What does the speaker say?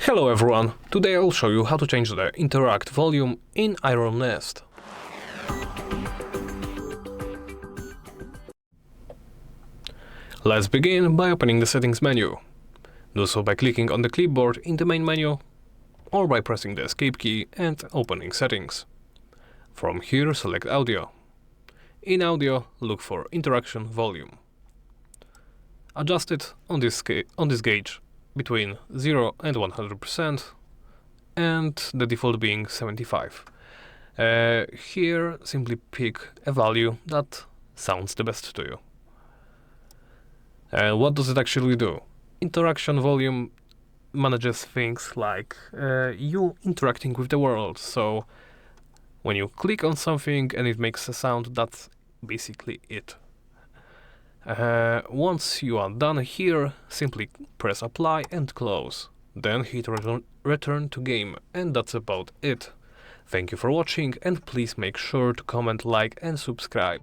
Hello everyone, today I'll show you how to change the interact volume in Iron Nest. Let's begin by opening the settings menu. Do so by clicking on the clipboard in the main menu or by pressing the escape key and opening settings. From here select audio. In audio look for interaction volume. Adjust it on this gauge between 0 and 100% and the default being 75. Here simply pick a value that sounds the best to you. What does it actually do? Interaction volume manages things like you interacting with the world. So when you click on something and it makes a sound, that's basically it. Once you are done here, simply press apply and close. Then hit return to game, and that's about it. Thank you for watching, and please make sure to comment, like and subscribe.